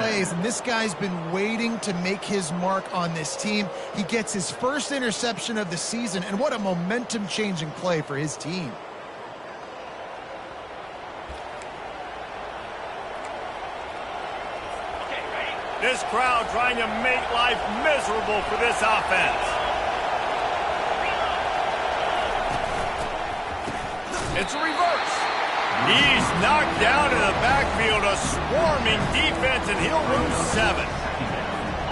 plays, and this guy's been waiting to make his mark on this team. He gets his first interception of the season, and what a momentum-changing play for his team. This crowd trying to make life miserable for this offense. It's a reverse. He's knocked down in the backfield, a swarming defense, and he'll lose 7.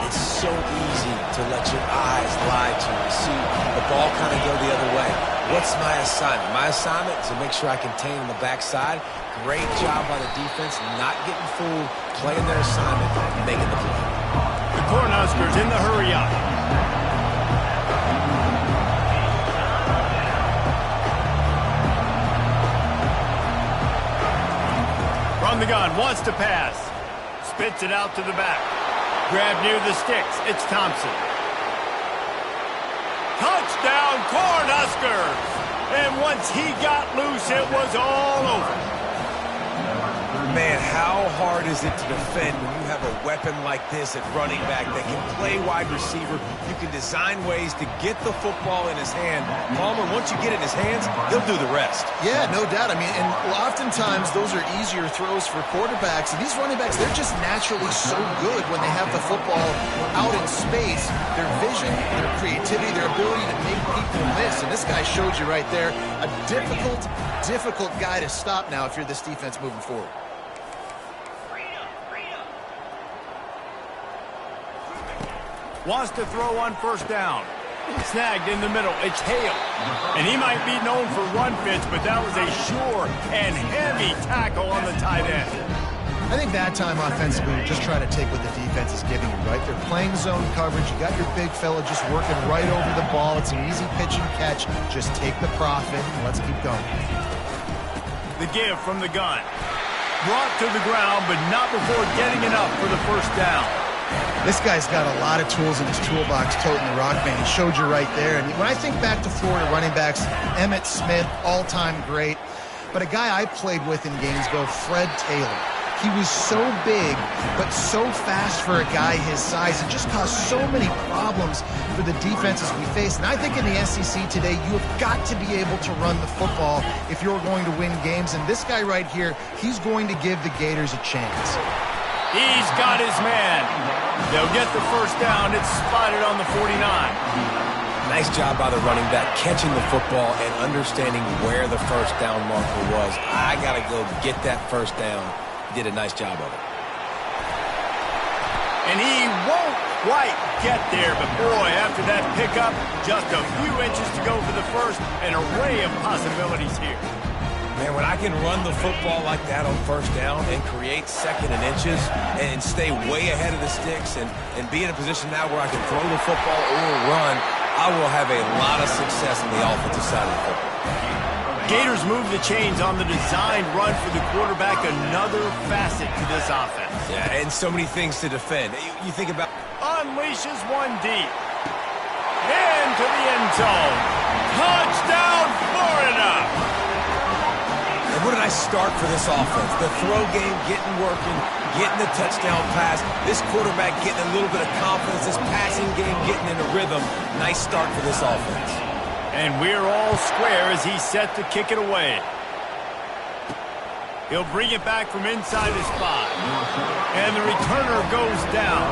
It's so easy to let your eyes lie to you. See the ball kind of go the other way. What's my assignment? My assignment is to make sure I contain on the backside. Great job by the defense, not getting fooled, playing their assignment, and making the play. The Cornhuskers in the hurry up. From the gun, wants to pass. Spits it out to the back. Grab near the sticks. It's Thompson. Touchdown, Cornhuskers! And once he got loose, it was all over. Man, how hard is it to defend when you have a weapon like this at running back that can play wide receiver? You can design ways to get the football in his hand. Palmer, once you get it in his hands, he'll do the rest. Yeah, no doubt. I mean, and oftentimes those are easier throws for quarterbacks. And these running backs, they're just naturally so good when they have the football out in space. Their vision, their creativity, their ability to make people miss. And this guy showed you right there, a difficult guy to stop now if you're this defense moving forward. Wants to throw on first down. Snagged in the middle. It's Hale. And he might be known for run fits, but that was a sure and heavy tackle on the tight end. I think that time offensively, you're just trying to take what the defense is giving you, right? They're playing zone coverage. You got your big fella just working right over the ball. It's an easy pitch and catch. Just take the profit and let's keep going. The give from the gun. Brought to the ground, but not before getting enough for the first down. This guy's got a lot of tools in his toolbox toting the rock, man. He showed you right there. And when I think back to Florida running backs, Emmitt Smith, all-time great. But a guy I played with in Gainesville, Fred Taylor. He was so big, but so fast for a guy his size. It just caused so many problems for the defenses we face. And I think in the SEC today, you have got to be able to run the football if you're going to win games. And this guy right here, he's going to give the Gators a chance. He's got his man. They'll get the first down. It's spotted on the 49. Nice job by the running back, catching the football and understanding where the first down marker was. I got to go get that first down. He did a nice job of it. And he won't quite get there, but boy, after that pickup, just a few inches to go for the first. An array of possibilities here. Man, when I can run the football like that on first down and create second and inches and stay way ahead of the sticks and be in a position now where I can throw the football or run, I will have a lot of success on the offensive side of the football. Gators move the chains on the designed run for the quarterback, another facet to this offense. Yeah, and so many things to defend. You think about... Unleashes one deep. Into the end zone. Touchdown, Florida! And what a nice start for this offense. The throw game getting working, getting the touchdown pass. This quarterback getting a little bit of confidence. This passing game getting in a rhythm. Nice start for this offense. And we're all square as he's set to kick it away. He'll bring it back from inside his spot. And the returner goes down.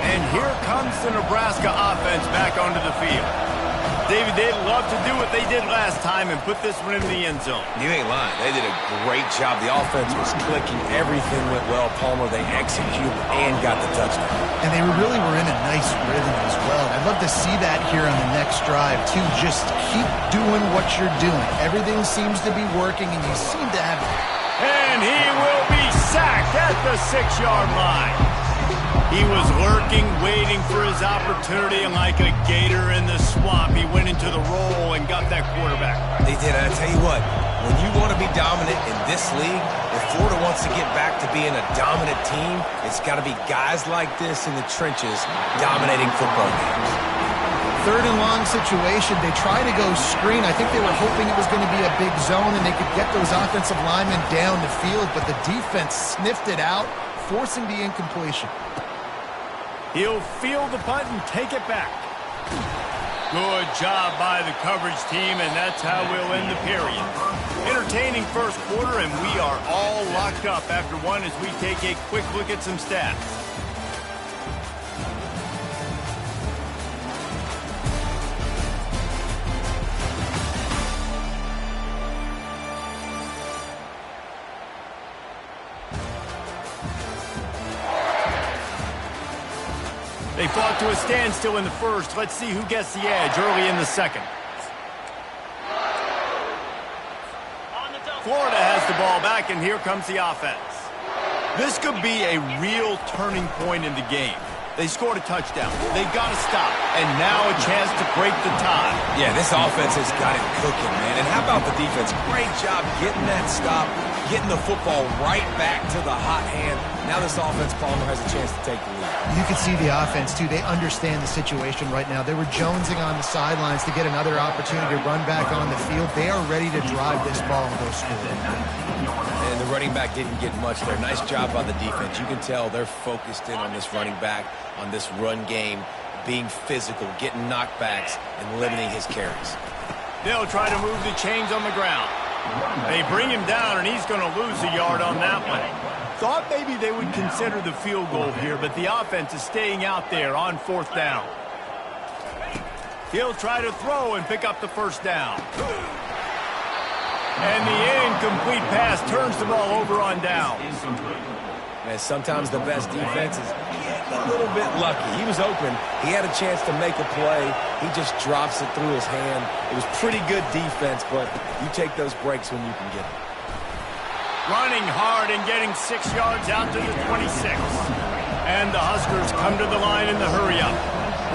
And here comes the Nebraska offense back onto the field. David, they'd love to do what they did last time and put this one in the end zone. You ain't lying. They did a great job. The offense was clicking. Everything went well. Palmer, they executed and got the touchdown. And they really were in a nice rhythm as well. I'd love to see that here on the next drive, too. Just keep doing what you're doing. Everything seems to be working, and you seem to have it. And he will be sacked at the 6-yard line. He was lurking, waiting for his opportunity, and like a gator in the swamp, he went into the roll and got that quarterback. They did. And I tell you what, when you want to be dominant in this league, if Florida wants to get back to being a dominant team, it's got to be guys like this in the trenches dominating football games. Third and long situation. They try to go screen. I think they were hoping it was going to be a big zone and they could get those offensive linemen down the field, but the defense sniffed it out, forcing the incompletion. He'll field the punt and take it back. Good job by the coverage team, and that's how we'll end the period. Entertaining first quarter, and we are all locked up after one as we take a quick look at some stats. They fought to a standstill in the first. Let's see who gets the edge early in the second. Florida has the ball back, and here comes the offense. This could be a real turning point in the game. They scored a touchdown. They got to stop, and now a chance to break the tie. Yeah, this offense has got it cooking, man. And how about the defense? Great job getting that stop, getting the football right back to the hot hand. Now this offense, Palmer, has a chance to take the lead. You can see the offense, too. They understand the situation right now. They were jonesing on the sidelines to get another opportunity to run back on the field. They are ready to drive this ball and go score. And the running back didn't get much there. Nice job by the defense. You can tell they're focused in on this running back, on this run game, being physical, getting knockbacks, and limiting his carries. They'll try to move the chains on the ground. They bring him down, and he's going to lose a yard on that one. Thought maybe they would consider the field goal here, but the offense is staying out there on fourth down. He'll try to throw and pick up the first down. And the incomplete pass turns the ball over on down. Man, sometimes the best defense is getting a little bit lucky. He was open. He had a chance to make a play. He just drops it through his hand. It was pretty good defense, but you take those breaks when you can get them. Running hard and getting 6 yards out to the 26. And the Huskers come to the line in the hurry-up.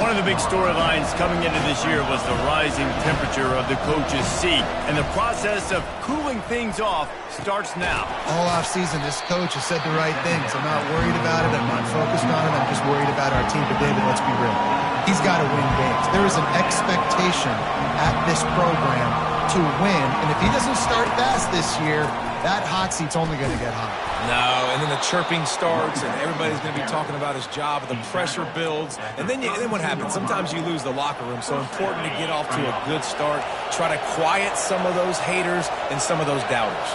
One of the big storylines coming into this year was the rising temperature of the coach's seat. And the process of cooling things off starts now. All offseason, this coach has said the right things. I'm not worried about it. I'm not focused on it. I'm just worried about our team. But, David, let's be real. He's got to win games. There is an expectation at this program to win. And if he doesn't start fast this year, that hot seat's only going to get hot. No, and then the chirping starts, and everybody's going to be talking about his job, and the pressure builds. And then what happens? Sometimes you lose the locker room, so important to get off to a good start. Try to quiet some of those haters and some of those doubters.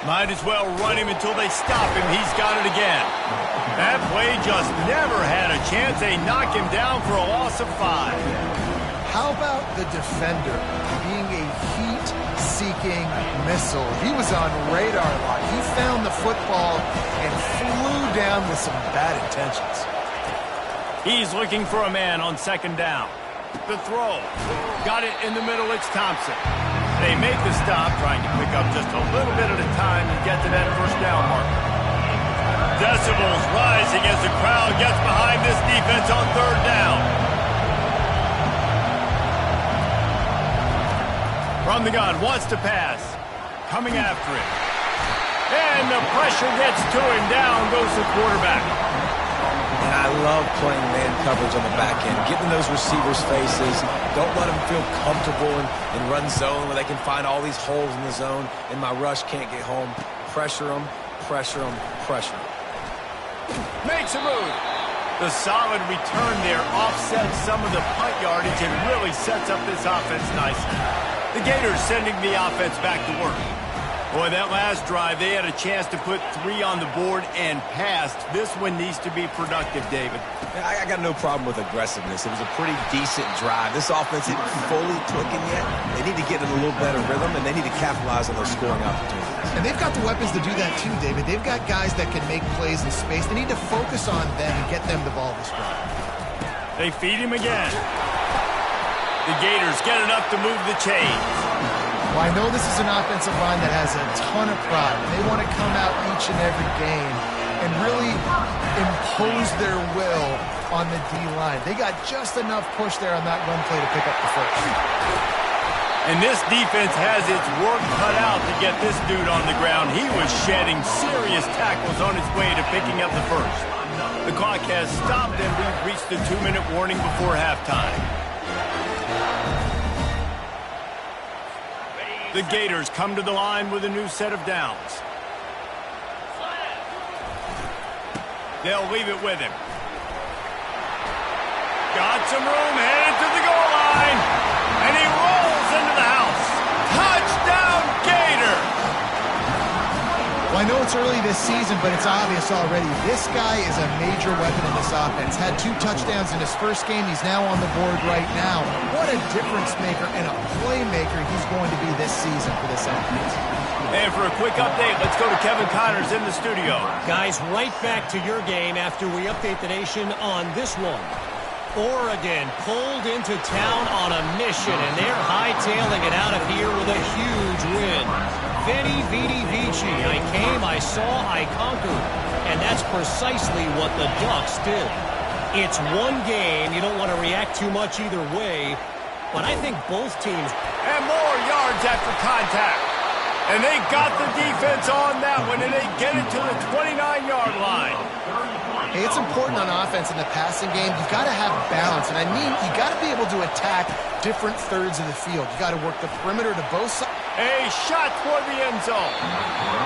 Might as well run him until they stop him. He's got it again. That play just never had a chance. They knock him down for a loss of 5. How about the defender being a heat-seeking missile? He was on radar lock. He found the football and flew down with some bad intentions. He's looking for a man on second down. The throw. Got it in the middle. It's Thompson. They make the stop, trying to pick up just a little bit at a time and get to that first down mark. Decibels rising as the crowd gets behind this defense on third down. From the gun, wants to pass. Coming after it. And the pressure gets to him. Down goes the quarterback. And I love playing man coverage on the back end. Getting those receivers' faces. Don't let them feel comfortable in run zone where they can find all these holes in the zone and my rush can't get home. Pressure them, pressure them, pressure them. Makes a move. The solid return there offsets some of the punt yardage and really sets up this offense nicely. The Gators sending the offense back to work. Boy, that last drive, they had a chance to put 3 on the board and passed. This one needs to be productive, David. I got no problem with aggressiveness. It was a pretty decent drive. This offense isn't fully clicking yet. They need to get in a little better rhythm, and they need to capitalize on those scoring opportunities. And they've got the weapons to do that too, David. They've got guys that can make plays in space. They need to focus on them and get them the ball this drive. They feed him again. The Gators get enough to move the chains. Well, I know this is an offensive line that has a ton of pride. They want to come out each and every game and really impose their will on the D-line. They got just enough push there on that run play to pick up the first. And this defense has its work cut out to get this dude on the ground. He was shedding serious tackles on his way to picking up the first. The clock has stopped, and we've reached the 2-minute warning before halftime. The Gators come to the line with a new set of downs. They'll leave it with him. Got some room, headed to the goal line, and he rolls into the house. Touchdown, Gator! Well, I know it's early this season, but it's obvious already. This guy is a major weapon in this offense. Had 2 touchdowns in his first game. He's now on the board right now. What a difference maker and a playmaker he's going to be this season for this offense. And for a quick update, let's go to Kevin Connors in the studio. Guys, right back to your game after we update the nation on this one. Oregon pulled into town on a mission, and they're hightailing it out of here with a huge win. Veni, vidi, vici. I came, I saw, I conquered. And that's precisely what the Ducks did. It's one game. You don't want to react too much either way. But I think both teams... And more yards after contact. And they got the defense on that one, and they get it to the 29-yard line. Hey, it's important on offense in the passing game. You've got to have balance. And I mean, you got to be able to attack different thirds of the field. You got to work the perimeter to both sides. A shot toward the end zone.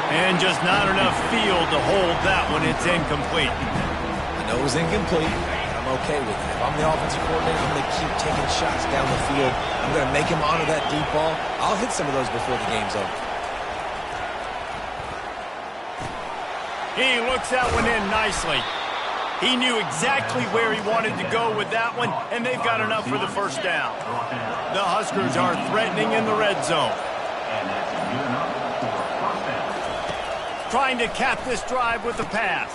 And just not enough field to hold that one. It's incomplete. I know it was incomplete, but I'm okay with it. If I'm the offensive coordinator, I'm going to keep taking shots down the field. I'm going to make him honor that deep ball. I'll hit some of those before the game's over. He looks that one in nicely. He knew exactly where he wanted to go with that one, and they've got enough for the first down. The Huskers are threatening in the red zone. Trying to cap this drive with the pass.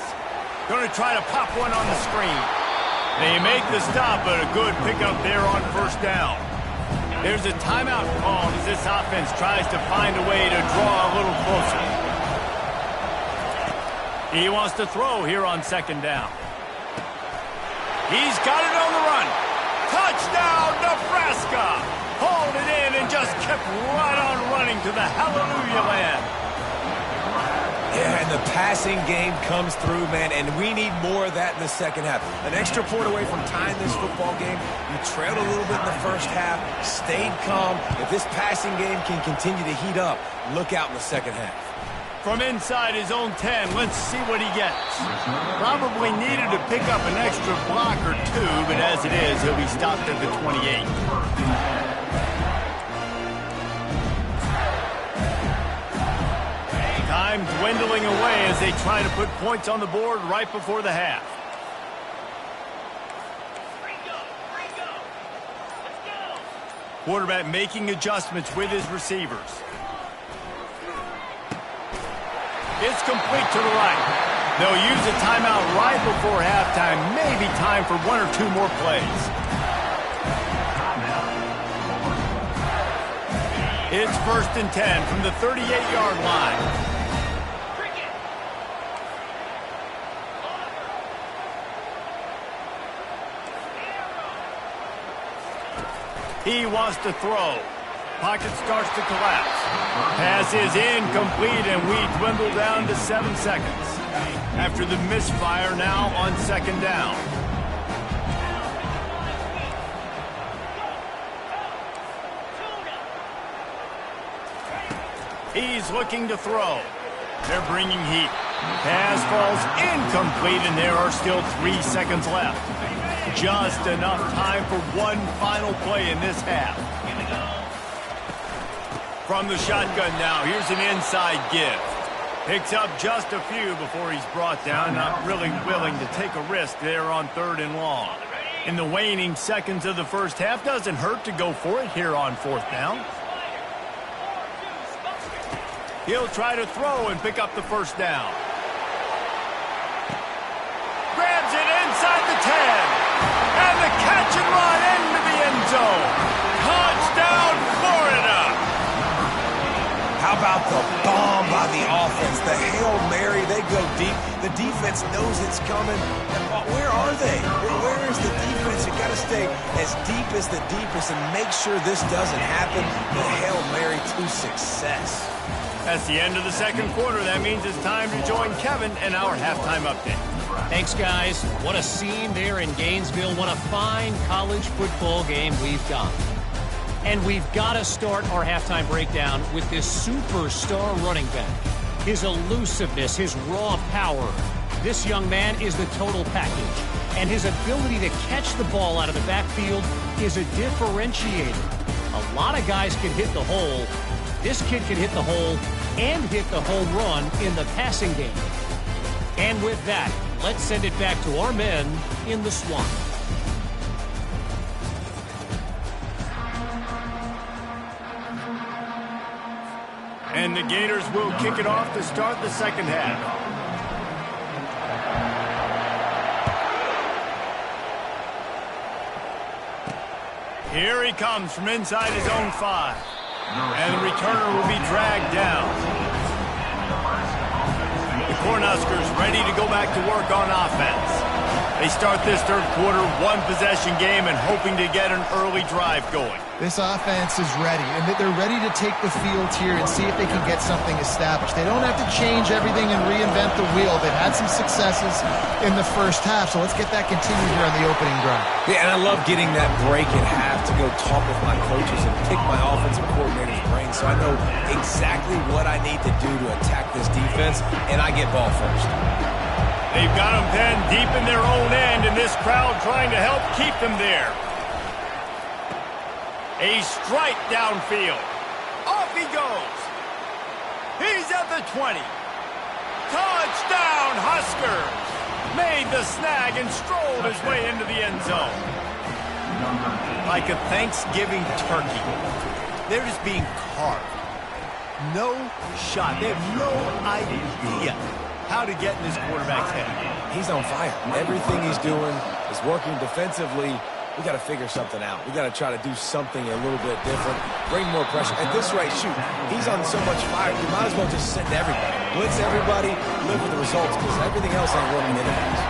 Going to try to pop one on the screen. They make the stop, but a good pickup there on first down. There's a timeout called as this offense tries to find a way to draw a little closer. He wants to throw here on second down. He's got it on the run. Touchdown, Nebraska! Hauled it in and just kept right on running to the hallelujah land. Yeah, and the passing game comes through, man, and we need more of that in the second half. An extra point away from tying this football game. You trailed a little bit in the first half, stayed calm. If this passing game can continue to heat up, look out in the second half. From inside his own 10, let's see what he gets. Probably needed to pick up an extra block or 2, but as it is, he'll be stopped at the 28. Time dwindling away as they try to put points on the board right before the half. Quarterback making adjustments with his receivers. It's complete to the right. They'll use a timeout right before halftime. Maybe time for 1 or 2 more plays. It's 1st and 10 from the 38-yard line. He wants to throw. Pocket starts to collapse. Pass is incomplete, and we dwindle down to 7 seconds. After the misfire now on second down. He's looking to throw. They're bringing heat. Pass falls incomplete, and there are still 3 seconds left. Just enough time for one final play in this half. From the shotgun now, here's an inside give. Picks up just a few before he's brought down. Not really willing to take a risk there on 3rd and long. In the waning seconds of the first half, doesn't hurt to go for it here on 4th down. He'll try to throw and pick up the first down. Grabs it inside the 10. And the catch and run into the end zone. Touchdown, Florida! How How about the bomb by the offense? The Hail Mary, they go deep. The defense knows it's coming. Where are they? Where is the defense? You got to stay as deep as the deepest and make sure this doesn't happen. The Hail Mary to success. That's the end of the second quarter. That means it's time to join Kevin and our halftime update. Thanks, guys. What a scene there in Gainesville. What a fine college football game we've got. And we've got to start our halftime breakdown with this superstar running back. His elusiveness, his raw power. This young man is the total package. And his ability to catch the ball out of the backfield is a differentiator. A lot of guys can hit the hole. This kid can hit the hole and hit the home run in the passing game. And with that, let's send it back to our men in the swamp. And the Gators will kick it off to start the second half. Here he comes from inside his own 5. And the returner will be dragged down. The Cornhuskers ready to go back to work on offense. They start this third quarter, one-possession game, and hoping to get an early drive going. This offense is ready, and they're ready to take the field here and see if they can get something established. They don't have to change everything and reinvent the wheel. They've had some successes in the first half, so let's get that continued here on the opening drive. Yeah, and I love getting that break at half to go talk with my coaches and pick my offensive coordinator's brain so I know exactly what I need to do to attack this defense, and I get ball first. They've got them pinned deep in their own end, and this crowd trying to help keep them there. A strike downfield. Off he goes. He's at the 20. Touchdown, Huskers. Made the snag and strolled his way into the end zone. Like a Thanksgiving turkey. They're just being carved. No shot. They have no idea how to get in this quarterback's head. He's on fire. Everything he's doing is working defensively. We got to figure something out. We got to try to do something a little bit different. Bring more pressure. At this rate, shoot, he's on so much fire. You might as well just send everybody. Blitz everybody, live with the results, because everything else ain't working anyways.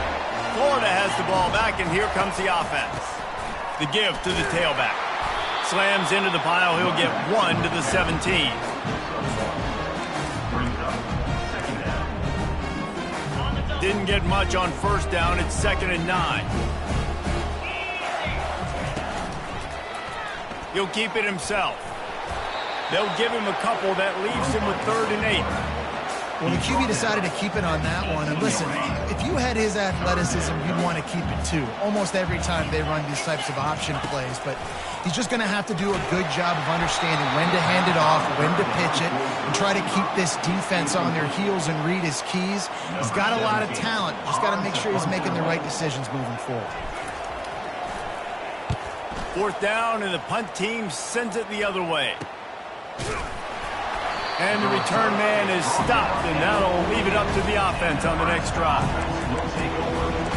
Florida has the ball back, and here comes the offense. The give to the tailback. Slams into the pile. He'll get 1 to the 17. Didn't get much on first down. It's 2nd and 9. He'll keep it himself. They'll give him a couple. That leaves him with 3rd and 8. Well, the QB decided to keep it on that one. And listen, if you had his athleticism, you'd want to keep it too. Almost every time they run these types of option plays. But he's just going to have to do a good job of understanding when to hand it off, when to pitch it, and try to keep this defense on their heels and read his keys. He's got a lot of talent. Just got to make sure he's making the right decisions moving forward. 4th down, and the punt team sends it the other way. And the return man is stopped, and that'll leave it up to the offense on the next drive.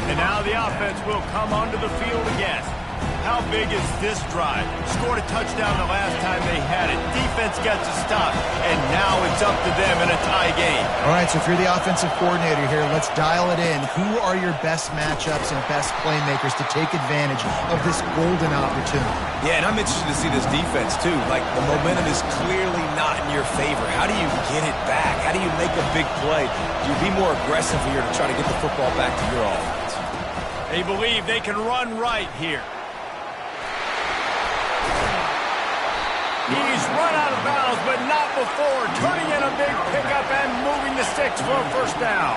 And now the offense will come onto the field again. How big is this drive? Scored a touchdown the last time they had it. Defense gets a stop, and now it's up to them in a tie game. All right, so if you're the offensive coordinator here, let's dial it in. Who are your best matchups and best playmakers to take advantage of this golden opportunity? Yeah, and I'm interested to see this defense, too. Like, the momentum is clearly not in your favor. How do you get it back? How do you make a big play? Do you be more aggressive here to try to get the football back to your offense? They believe they can run right here. He's run out of bounds, but not before. Turning in a big pickup and moving the sticks for a first down.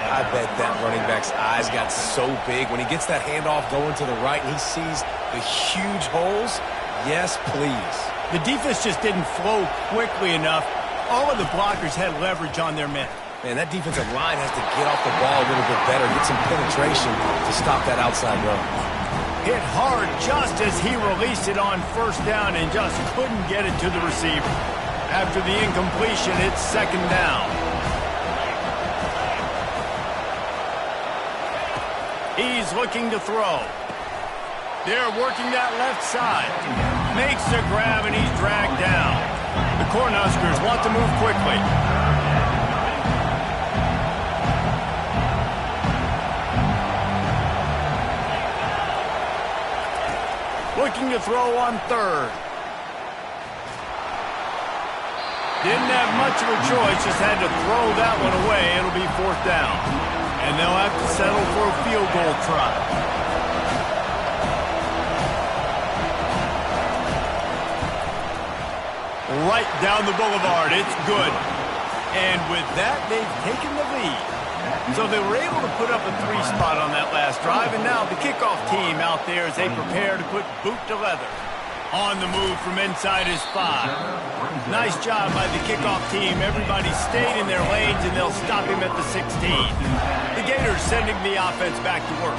I bet that running back's eyes got so big when he gets that handoff going to the right and he sees the huge holes. Yes, please. The defense just didn't flow quickly enough. All of the blockers had leverage on their men. Man, that defensive line has to get off the ball a little bit better, get some penetration to stop that outside run. Hit hard just as he released it on first down and just couldn't get it to the receiver. After the incompletion, it's 2nd down. He's looking to throw. They're working that left side. Makes the grab and he's dragged down. The Cornhuskers want to move quickly. Looking to throw on third. Didn't have much of a choice, just had to throw that one away. It'll be fourth down. And they'll have to settle for a field goal try. Right down the boulevard. It's good. And with that, they've taken the lead. So they were able to put up a 3-spot on that last drive, and now the kickoff team out there as they prepare to put boot to leather. On the move from inside his 5. Nice job by the kickoff team. Everybody stayed in their lanes, and they'll stop him at the 16. The Gators sending the offense back to work.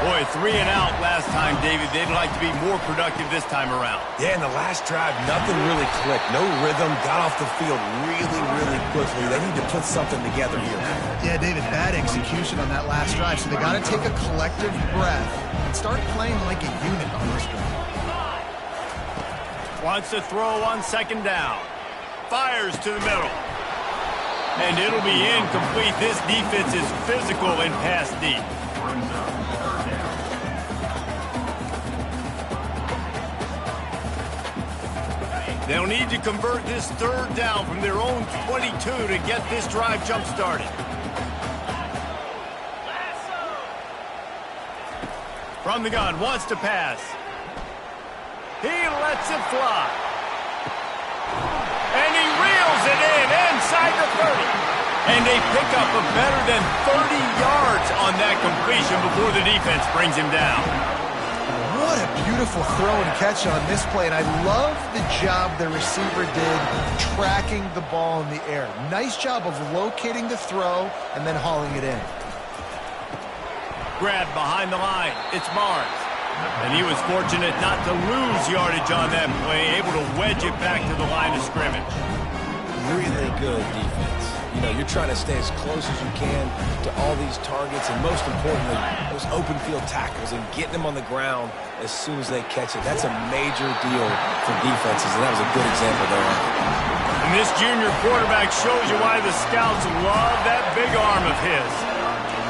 Boy, 3 and out last time, David. They'd like to be more productive this time around. Yeah, in the last drive, nothing really clicked. No rhythm. Got off the field really, really quickly. They need to put something together here. Yeah, David, bad execution on that last drive. So they got to take a collective breath and start playing like a unit on this drive. Wants to throw on second down. Fires to the middle. And it'll be incomplete. This defense is physical and pass deep. They'll need to convert this third down from their own 22 to get this drive jump-started. From the gun, wants to pass. He lets it fly. And he reels it in inside the 30. And they pick up a better than 30 yards on that completion before the defense brings him down. What a beautiful throw and catch on this play, and I love the job the receiver did tracking the ball in the air. Nice job of locating the throw and then hauling it in. Grabbed behind the line. It's Mars. And he was fortunate not to lose yardage on that play, able to wedge it back to the line of scrimmage. Really good defense. You know, you're trying to stay as close as you can to all these targets, and most importantly, those open field tackles and getting them on the ground as soon as they catch it. That's a major deal for defenses, and that was a good example there. And this junior quarterback shows you why the scouts love that big arm of his.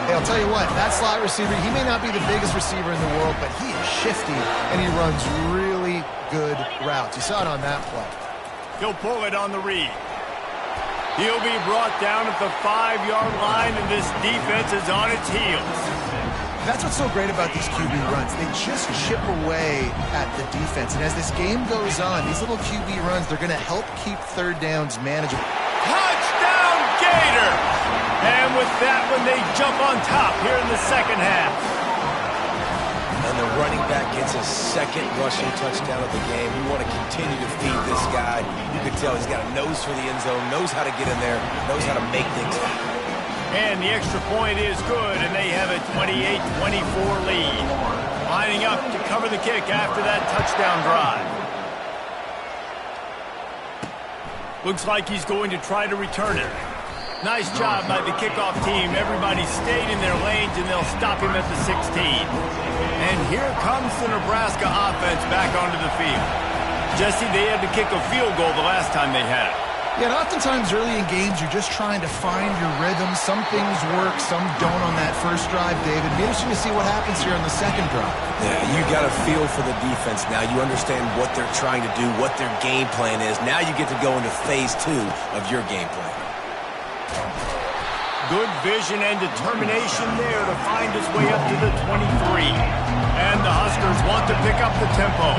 Hey, I'll tell you what, that slot receiver, he may not be the biggest receiver in the world, but he is shifty, and he runs really good routes. You saw it on that play. He'll pull it on the read. He'll be brought down at the 5-yard line, and this defense is on its heels. That's what's so great about these QB runs. They just chip away at the defense. And as this game goes on, these little QB runs, they're going to help keep third downs manageable. Touchdown, Gator! And with that one, they jump on top here in the second half. And the running back gets his second rushing touchdown of the game. You want to continue to feed this guy. You can tell he's got a nose for the end zone, knows how to get in there, knows how to make things happen. And the extra point is good, and they have a 28-24 lead. Lining up to cover the kick after that touchdown drive. Looks like he's going to try to return it. Nice job by the kickoff team. Everybody stayed in their lanes, and they'll stop him at the 16. And here comes the Nebraska offense back onto the field. Jesse, they had to kick a field goal the last time they had it. Yeah, and oftentimes early in games, you're just trying to find your rhythm. Some things work, some don't on that first drive, David. Be interesting to see what happens here on the second drive. Yeah, you got a feel for the defense now. You understand what they're trying to do, what their game plan is. Now you get to go into phase 2 of your game plan. Good vision and determination there to find his way up to the 23. And the Huskers want to pick up the tempo.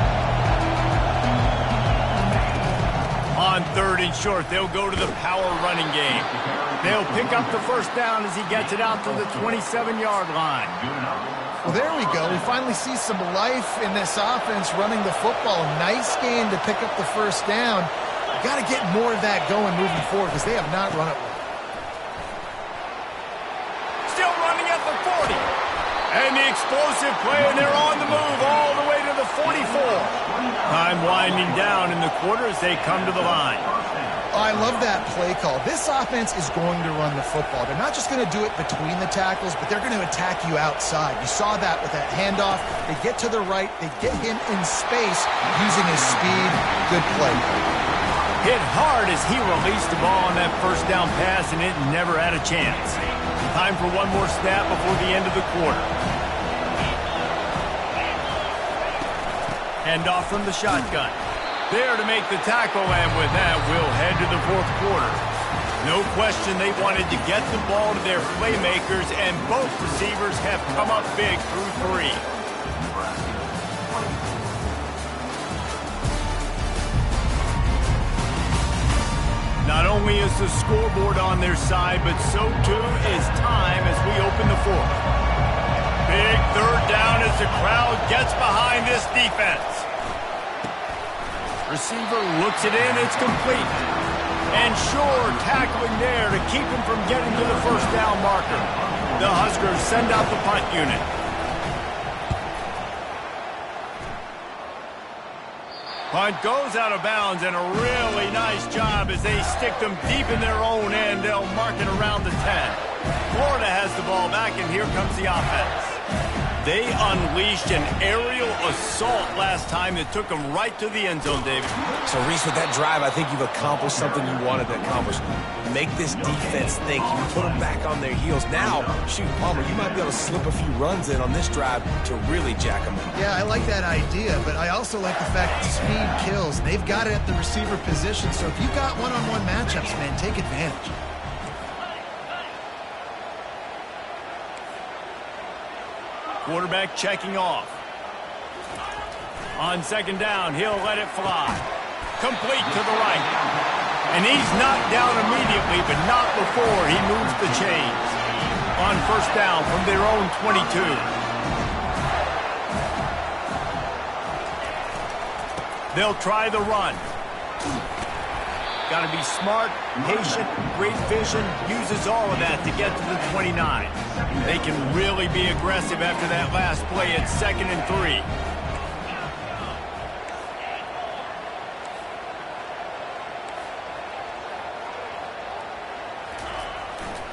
On third and short, they'll go to the power running game. They'll pick up the first down as he gets it out to the 27-yard line. Well, there we go. We finally see some life in this offense running the football. Nice game to pick up the first down. Got to get more of that going moving forward because they have not run it well. Still running at the 40. And the explosive play, and they're on the move all the way to the 44. Time winding down in the quarter as they come to the line. I love that play call. This offense is going to run the football. They're not just going to do it between the tackles, but they're going to attack you outside. You saw that with that handoff. They get to the right. They get him in space using his speed. Good play. Hit hard as he released the ball on that first down pass, and it never had a chance. Time for one more snap before the end of the quarter. Hand off from the shotgun. There to make the tackle, and with that, we'll head to the fourth quarter. No question they wanted to get the ball to their playmakers, and both receivers have come up big through 3. Not only is the scoreboard on their side, but so too is time as we open the fourth. Big third down as the crowd gets behind this defense. Receiver looks it in, it's complete. And sure, tackling there to keep him from getting to the first down marker. The Huskers send out the punt unit. Punt goes out of bounds, and a really nice job as they stick them deep in their own end. They'll mark it around the 10. Florida has the ball back, and here comes the offense. They unleashed an aerial assault last time that took them right to the end zone, David. So, Reese, with that drive, I think you've accomplished something you wanted to accomplish. Make this defense think. You put them back on their heels. Now, shoot, Palmer, you might be able to slip a few runs in on this drive to really jack them in. Yeah, I like that idea, but I also like the fact that speed kills. They've got it at the receiver position, so if you got one-on-one matchups, man, take advantage. Quarterback checking off. On second down, he'll let it fly. Complete to the right. And he's knocked down immediately, but not before he moves the chains. On first down from their own 22. They'll try the run. Got to be smart, patient, great vision, uses all of that to get to the 29. They can really be aggressive after that last play at 2nd and 3.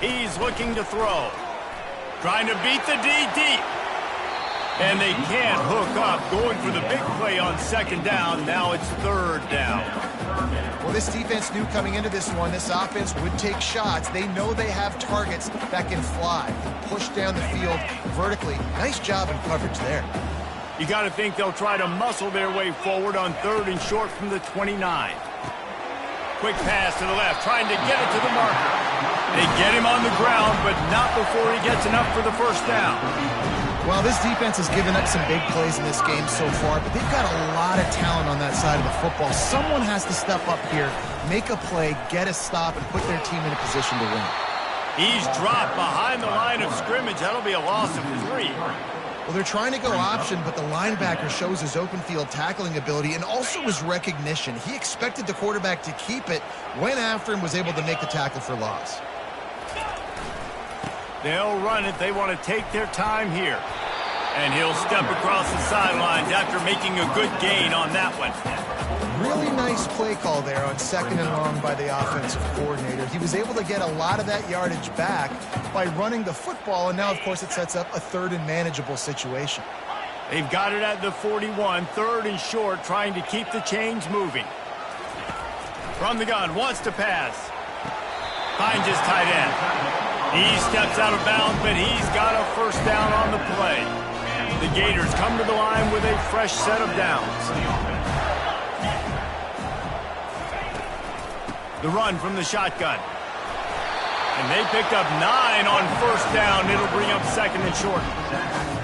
He's looking to throw. Trying to beat the D deep. And they can't hook up. Going for the big play on second down. Now it's third down. Well, this defense knew coming into this one, this offense would take shots. They know they have targets that can fly, push down the field vertically. Nice job in coverage there. You got to think they'll try to muscle their way forward on 3rd and short from the 29. Quick pass to the left, trying to get it to the marker. They get him on the ground, but not before he gets enough for the first down. Well, this defense has given up some big plays in this game so far, but they've got a lot of talent on that side of the football. Someone has to step up here, make a play, get a stop, and put their team in a position to win. He's dropped behind the line of scrimmage. That'll be a loss of 3. Well, they're trying to go option, but the linebacker shows his open field tackling ability and also his recognition. He expected the quarterback to keep it, went after him, was able to make the tackle for loss. They'll run it. They want to take their time here. And he'll step across the sidelines after making a good gain on that one. Really nice play call there on 2nd and long by the offensive coordinator. He was able to get a lot of that yardage back by running the football, and now, of course, it sets up a 3rd and manageable situation. They've got it at the 41, 3rd and short, trying to keep the chains moving. From the gun, wants to pass. Finds his tight end. He steps out of bounds, but he's got a first down on the play. The Gators come to the line with a fresh set of downs. The run from the shotgun. And they picked up 9 on first down. It'll bring up 2nd and short.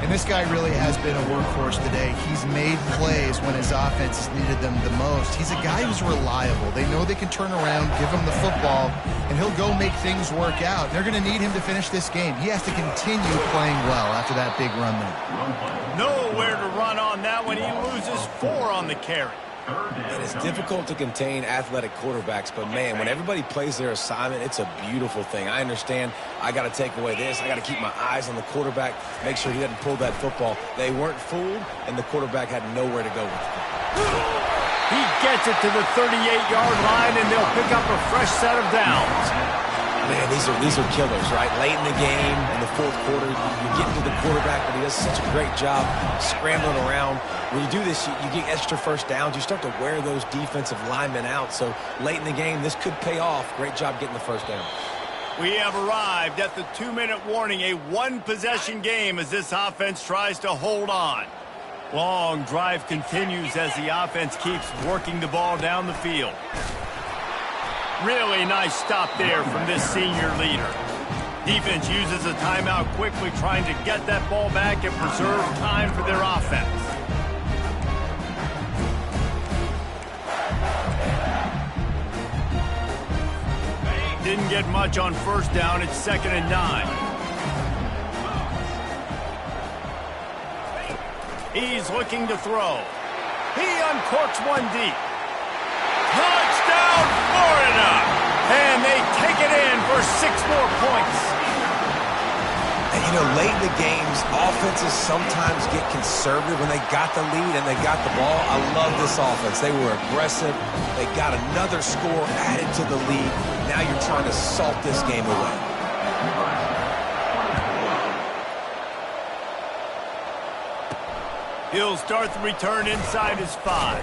And this guy really has been a workhorse today. He's made plays when his offense has needed them the most. He's a guy who's reliable. They know they can turn around, give him the football, and he'll go make things work out. They're going to need him to finish this game. He has to continue playing well after that big run there. Nowhere to run on that one. He loses 4 on the carry. And it's difficult to contain athletic quarterbacks, but, man, when everybody plays their assignment, it's a beautiful thing. I understand I got to take away this. I got to keep my eyes on the quarterback, make sure he doesn't pull that football. They weren't fooled, and the quarterback had nowhere to go with it. He gets it to the 38-yard line, and they'll pick up a fresh set of downs. Man, these are killers, right? Late in the game, in the fourth quarter, you're getting to the quarterback, but he does such a great job scrambling around. When you do this, you get extra first downs. You start to wear those defensive linemen out. So late in the game, this could pay off. Great job getting the first down. We have arrived at the 2-minute warning, a one-possession game as this offense tries to hold on. Long drive continues as the offense keeps working the ball down the field. Really nice stop there from this senior leader. Defense uses a timeout quickly, trying to get that ball back and preserve time for their offense. Didn't get much on first down. It's 2nd and 9. He's looking to throw. He uncorks one deep. Touchdown, Florida! And they take it in for 6 more points. And, you know, late in the games, offenses sometimes get conservative when they got the lead and they got the ball. I love this offense. They were aggressive. They got another score added to the lead. Now you're trying to salt this game away. He'll start the return inside his 5.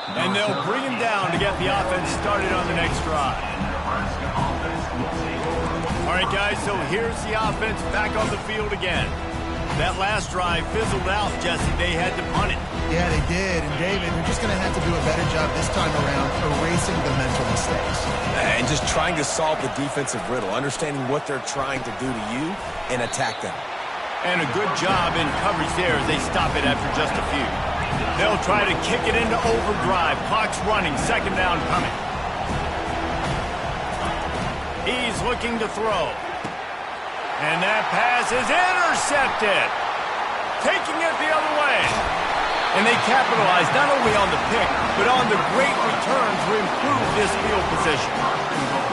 And they'll bring him down to get the offense started on the next drive. All right, guys, so here's the offense back on the field again. That last drive fizzled out, Jesse. They had to punt it. Yeah, they did. And, David, they're just going to have to do a better job this time around erasing the mental mistakes. And just trying to solve the defensive riddle, understanding what they're trying to do to you and attack them. And a good job in coverage there as they stop it after just a few. They'll try to kick it into overdrive. Clock's running. 2nd down coming. He's looking to throw. And that pass is intercepted. Taking it the other way. And they capitalize not only on the pick, but on the great return to improve this field position.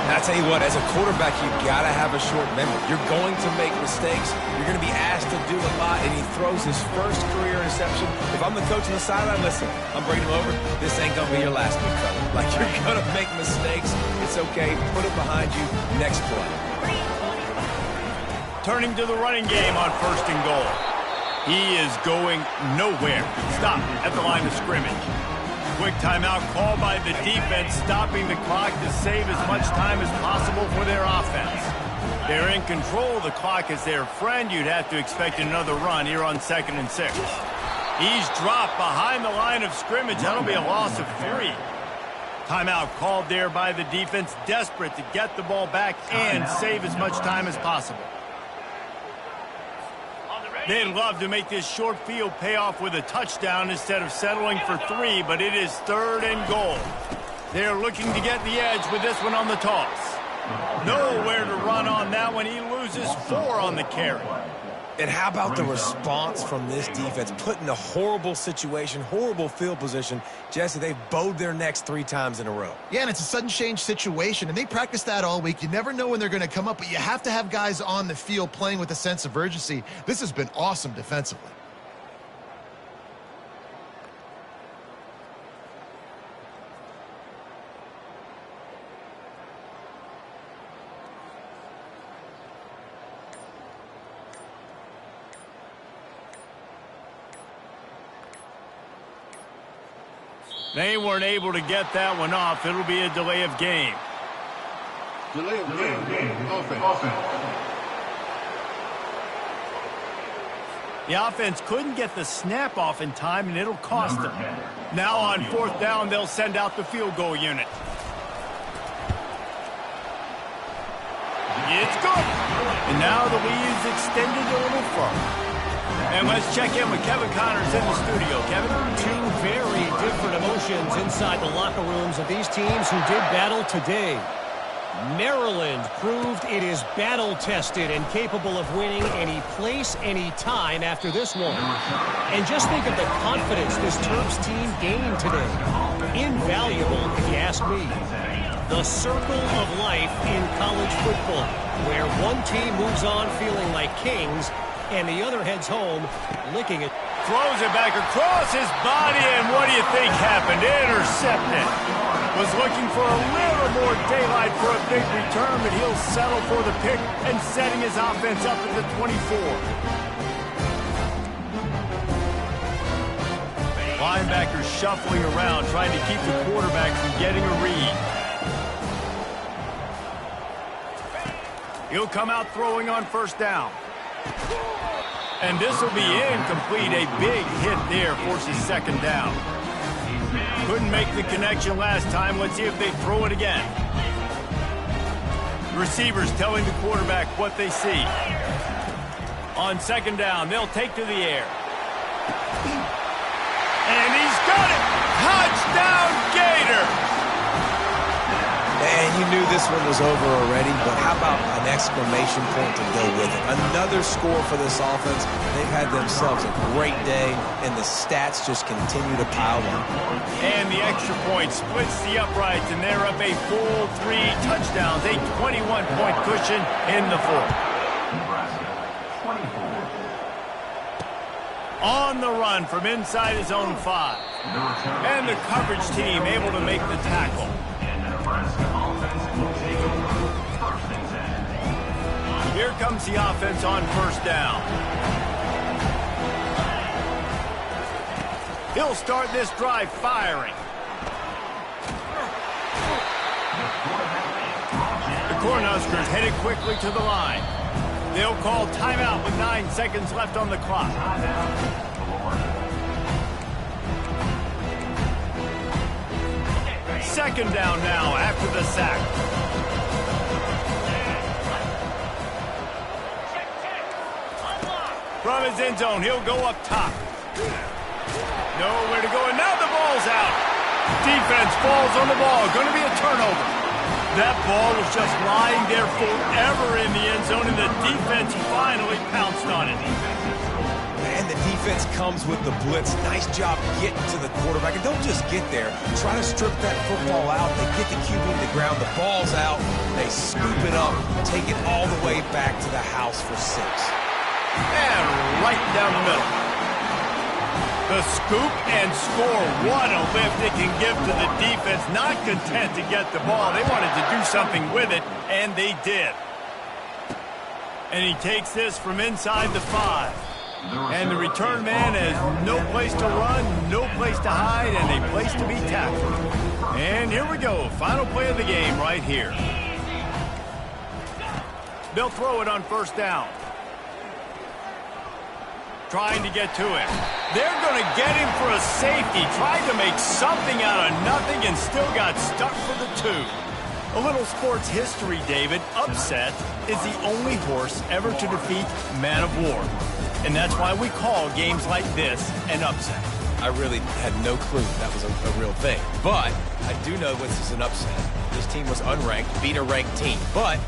And I tell you what, as a quarterback, you've got to have a short memory. You're going to make mistakes. You're going to be asked to do a lot, and he throws his first career interception. If I'm the coach on the sideline, listen, I'm bringing him over. This ain't going to be your last one, fella. Like, you're going to make mistakes. It's okay. Put it behind you. Next play. Turning to the running game on 1st and goal. He is going nowhere. Stop at the line of scrimmage. Quick timeout called by the defense, stopping the clock to save as much time as possible for their offense. They're in control. The clock is their friend. You'd have to expect another run here on 2nd and 6. He's dropped behind the line of scrimmage. That'll be a loss of 3. Timeout called there by the defense, desperate to get the ball back and save as much time as possible. They'd love to make this short field pay off with a touchdown instead of settling for 3, but it is 3rd and goal. They're looking to get the edge with this one on the toss. Nowhere to run on that one. He loses 4 on the carry. And how about the response from this defense? Put in a horrible situation, horrible field position. Jesse, they've bowed their necks 3 times in a row. Yeah, and it's a sudden change situation, and they practice that all week. You never know when they're going to come up, but you have to have guys on the field playing with a sense of urgency. This has been awesome defensively. They weren't able to get that one off. It'll be a delay of game. Delay of game. Offense. The offense couldn't get the snap off in time, and it'll cost them. Now on 4th down, they'll send out the field goal unit. It's good. And now the lead is extended a little further. And let's check in with Kevin Connors in the studio. Kevin? 2 very different emotions inside the locker rooms of these teams who did battle today. Maryland proved it is battle-tested and capable of winning any place, any time after this one. And just think of the confidence this Terps team gained today. Invaluable, if you ask me. The circle of life in college football, where one team moves on feeling like kings, and the other heads home licking it. Throws it back across his body, and what do you think happened? Intercepted. Was looking for a little more daylight for a big return, but he'll settle for the pick and setting his offense up at the 24. Linebackers shuffling around, trying to keep the quarterback from getting a read. He'll come out throwing on first down. And this will be incomplete. A big hit there forces second down. Couldn't make the connection last time. Let's see if they throw it again. Receivers telling the quarterback what they see. On second down, they'll take to the air. And he's got it! Touchdown, Gator! And you knew this one was over already, but how about an exclamation point to go with it? Another score for this offense. They've had themselves a great day, and the stats just continue to pile up. And the extra point splits the uprights, and they're up a full 3 touchdowns, a 21-point cushion in the fourth. Nebraska, 24. On the run from inside his own 5. And the coverage team able to make the tackle. Here comes the offense on first down. He'll start this drive firing. The Cornhuskers headed quickly to the line. They'll call timeout with 9 seconds left on the clock. Second down now after the sack. From his end zone, he'll go up top. Nowhere to go, and now the ball's out. Defense falls on the ball. Going to be a turnover. That ball was just lying there forever in the end zone, and the defense finally pounced on it. And the defense comes with the blitz. Nice job getting to the quarterback. And don't just get there. Try to strip that football out. They get the QB to the ground. The ball's out. They scoop it up, take it all the way back to the house for 6. And right down the middle. The scoop and score. What a lift it can give to the defense. Not content to get the ball. They wanted to do something with it, and they did. And he takes this from inside the 5. And the return man has no place to run, no place to hide, and a place to be tackled. And here we go. Final play of the game right here. They'll throw it on first down. Trying to get to him. They're going to get him for a safety. Tried to make something out of nothing and still got stuck for the 2. A little sports history, David. Upset is the only horse ever to defeat Man of War. And that's why we call games like this an upset. I really had no clue that was a real thing. But I do know this is an upset. This team was unranked, beat a ranked team. But